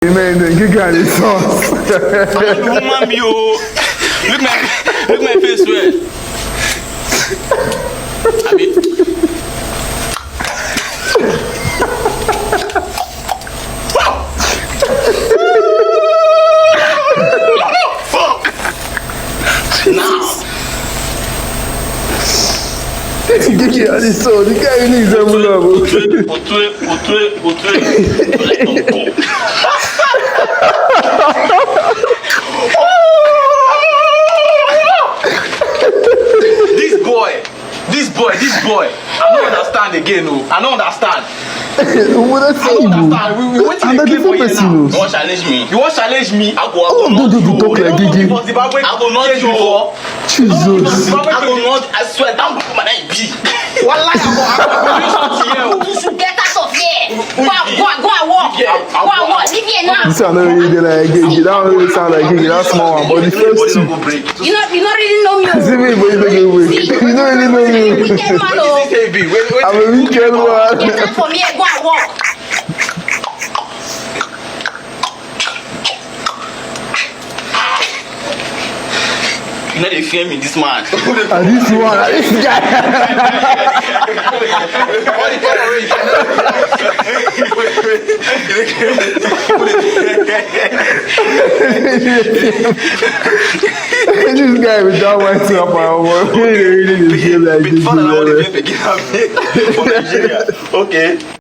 Man, Gehgeh and His Sons. Woman, you look my face, where? I mean, fuck. Now. Gehgeh and His Sons. The guy needs a love. This boy. I don't understand again, no. I don't understand. What I say, you? We wait till you for you now. You want challenge me? You want challenge me? I go not do talk like Gehgeh. I go not you. Jesus. I go not. I swear, don't put my name B. Wallah, I go. You should get out of here. Go and walk. Go and walk. Leave here now. This sound not really like Gehgeh. That don't really sound like Gehgeh. That's small one. But the first two. You don't really know me. See me, but you don't know me. You don't really know me. Wicked man, oh. I'm a wicked one. Get out from here. Go and walk. You know they fear me, this man. And this one, this guy. This guy with that white top on, really behave like this. Okay.